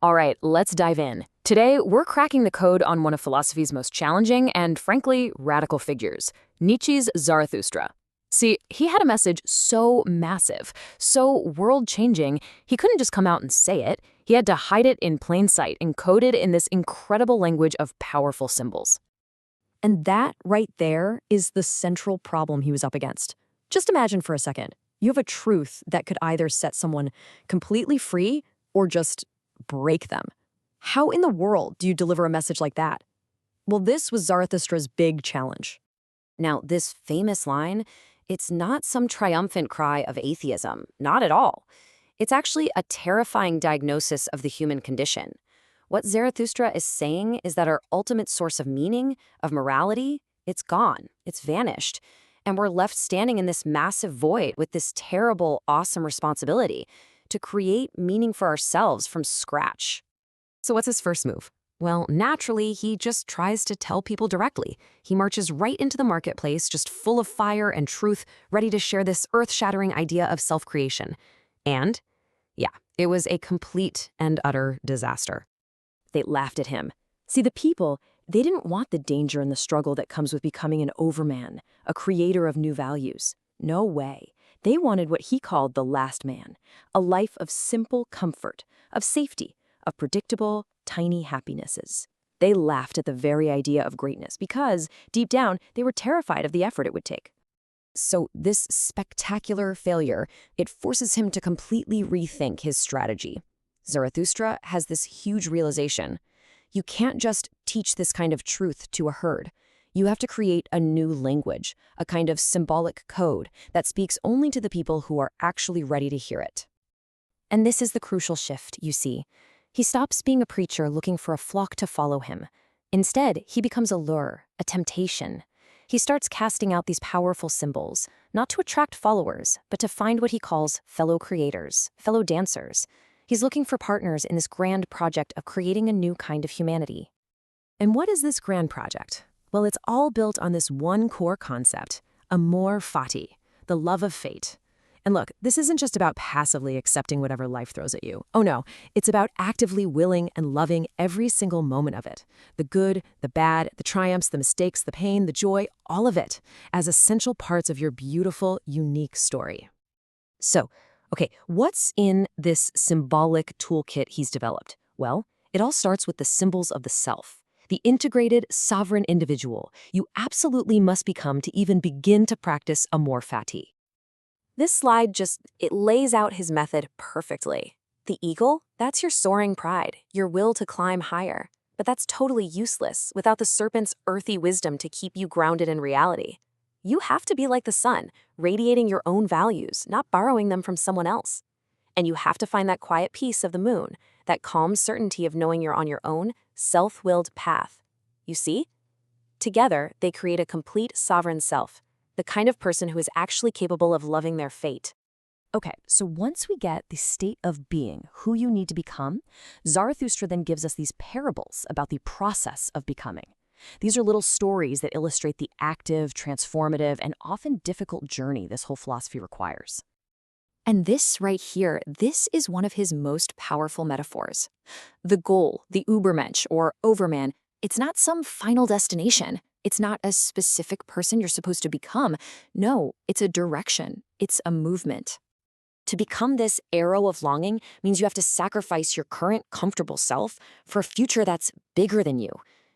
All right, let's dive in. Today, we're cracking the code on one of philosophy's most challenging and, frankly, radical figures, Nietzsche's Zarathustra. See, he had a message so massive, so world-changing, he couldn't just come out and say it. He had to hide it in plain sight, encoded in this incredible language of powerful symbols. And that right there is the central problem he was up against. Just imagine for a second, you have a truth that could either set someone completely free or just break them. How in the world do you deliver a message like that? Well, this was Zarathustra's big challenge. Now, this famous line, it's not some triumphant cry of atheism, not at all. It's actually a terrifying diagnosis of the human condition. What Zarathustra is saying is that our ultimate source of meaning, of morality, it's gone, it's vanished, and we're left standing in this massive void with this terrible, awesome responsibility to create meaning for ourselves from scratch. So what's his first move? Well, naturally, he just tries to tell people directly. He marches right into the marketplace, just full of fire and truth, ready to share this earth-shattering idea of self-creation. And, yeah, it was a complete and utter disaster. They laughed at him. See, the people, they didn't want the danger and the struggle that comes with becoming an overman, a creator of new values. No way. They wanted what he called the last man, a life of simple comfort, of safety, of predictable, tiny happinesses. They laughed at the very idea of greatness because, deep down, they were terrified of the effort it would take. So this spectacular failure, it forces him to completely rethink his strategy. Zarathustra has this huge realization. You can't just teach this kind of truth to a herd. You have to create a new language, a kind of symbolic code that speaks only to the people who are actually ready to hear it. And this is the crucial shift, you see. He stops being a preacher looking for a flock to follow him. Instead, he becomes a lure, a temptation. He starts casting out these powerful symbols, not to attract followers, but to find what he calls fellow creators, fellow dancers. He's looking for partners in this grand project of creating a new kind of humanity. And what is this grand project? Well, it's all built on this one core concept, amor fati, the love of fate. And look, this isn't just about passively accepting whatever life throws at you. Oh no, it's about actively willing and loving every single moment of it. The good, the bad, the triumphs, the mistakes, the pain, the joy, all of it, as essential parts of your beautiful, unique story. So, okay, what's in this symbolic toolkit he's developed? Well, it all starts with the symbols of the self. The integrated, sovereign individual you absolutely must become to even begin to practice amor fati. This slide it lays out his method perfectly. The eagle, that's your soaring pride, your will to climb higher. But that's totally useless without the serpent's earthy wisdom to keep you grounded in reality. You have to be like the sun, radiating your own values, not borrowing them from someone else. And you have to find that quiet peace of the moon, that calm certainty of knowing you're on your own, self-willed path. You see? Together, they create a complete sovereign self, the kind of person who is actually capable of loving their fate. Okay, so once we get the state of being, who you need to become, Zarathustra then gives us these parables about the process of becoming. These are little stories that illustrate the active, transformative, and often difficult journey this whole philosophy requires. And this right here, this is one of his most powerful metaphors. The goal, the Übermensch or overman, it's not some final destination. It's not a specific person you're supposed to become. No, it's a direction. It's a movement. To become this arrow of longing means you have to sacrifice your current comfortable self for a future that's bigger than you.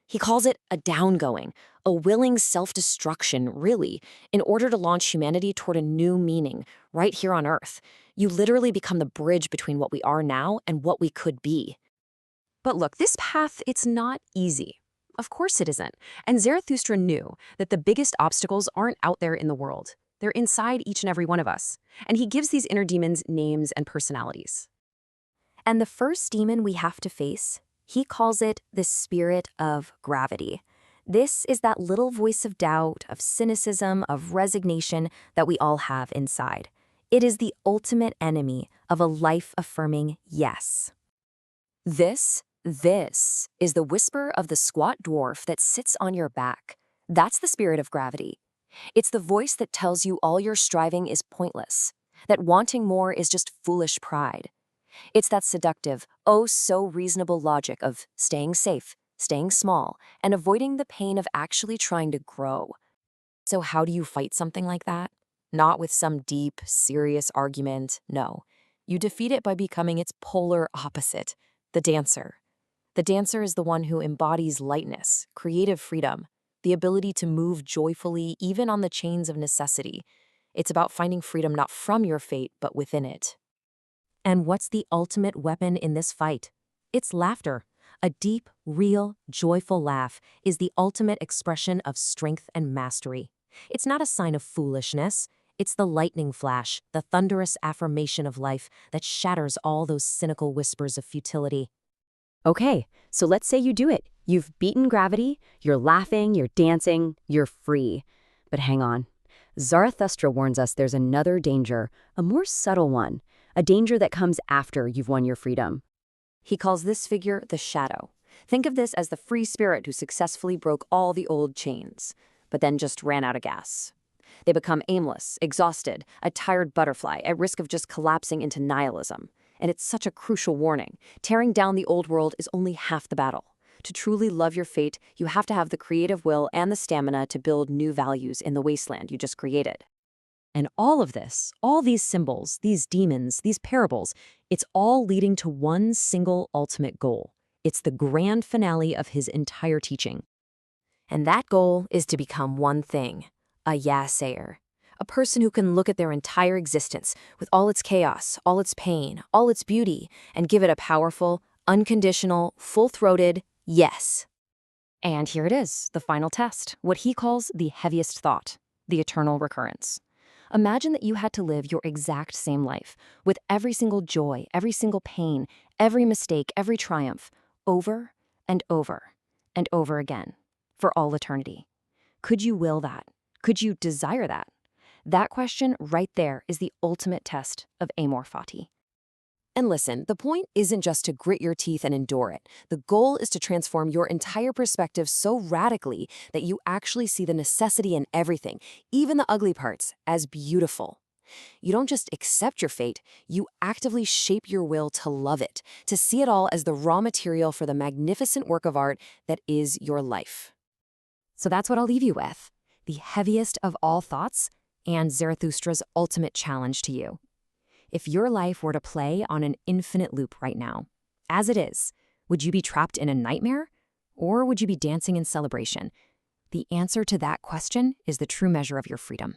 He calls it a downgoing, a willing self-destruction, really, in order to launch humanity toward a new meaning right here on Earth. You literally become the bridge between what we are now and what we could be. But look, this path, it's not easy. Of course it isn't. And Zarathustra knew that the biggest obstacles aren't out there in the world. They're inside each and every one of us. And he gives these inner demons names and personalities. And the first demon we have to face, he calls it the spirit of gravity. This is that little voice of doubt, of cynicism, of resignation that we all have inside. It is the ultimate enemy of a life-affirming yes. This is the whisper of the squat dwarf that sits on your back. That's the spirit of gravity. It's the voice that tells you all your striving is pointless, that wanting more is just foolish pride. It's that seductive, oh so reasonable logic of staying safe, staying small, and avoiding the pain of actually trying to grow. So how do you fight something like that? Not with some deep, serious argument, no. You defeat it by becoming its polar opposite, the dancer. The dancer is the one who embodies lightness, creative freedom, the ability to move joyfully even on the chains of necessity. It's about finding freedom not from your fate, but within it. And what's the ultimate weapon in this fight? It's laughter. A deep, real, joyful laugh is the ultimate expression of strength and mastery. It's not a sign of foolishness. It's the lightning flash, the thunderous affirmation of life that shatters all those cynical whispers of futility. Okay, so let's say you do it. You've beaten gravity, you're laughing, you're dancing, you're free. But hang on. Zarathustra warns us there's another danger, a more subtle one, a danger that comes after you've won your freedom. He calls this figure the shadow. Think of this as the free spirit who successfully broke all the old chains, but then just ran out of gas. They become aimless, exhausted, a tired butterfly at risk of just collapsing into nihilism. And it's such a crucial warning. Tearing down the old world is only half the battle. To truly love your fate, you have to have the creative will and the stamina to build new values in the wasteland you just created. And all of this, all these symbols, these demons, these parables, it's all leading to one single ultimate goal. It's the grand finale of his entire teaching. And that goal is to become one thing, a yeah-sayer. A person who can look at their entire existence with all its chaos, all its pain, all its beauty, and give it a powerful, unconditional, full-throated yes. And here it is, the final test, what he calls the heaviest thought, the eternal recurrence. Imagine that you had to live your exact same life, with every single joy, every single pain, every mistake, every triumph, over and over and over again, for all eternity. Could you will that? Could you desire that? That question right there is the ultimate test of amor fati. And listen, the point isn't just to grit your teeth and endure it. The goal is to transform your entire perspective so radically that you actually see the necessity in everything, even the ugly parts, as beautiful. You don't just accept your fate, you actively shape your will to love it, to see it all as the raw material for the magnificent work of art that is your life. So that's what I'll leave you with, the heaviest of all thoughts and Zarathustra's ultimate challenge to you. If your life were to play on an infinite loop right now, as it is, would you be trapped in a nightmare? Or would you be dancing in celebration? The answer to that question is the true measure of your freedom.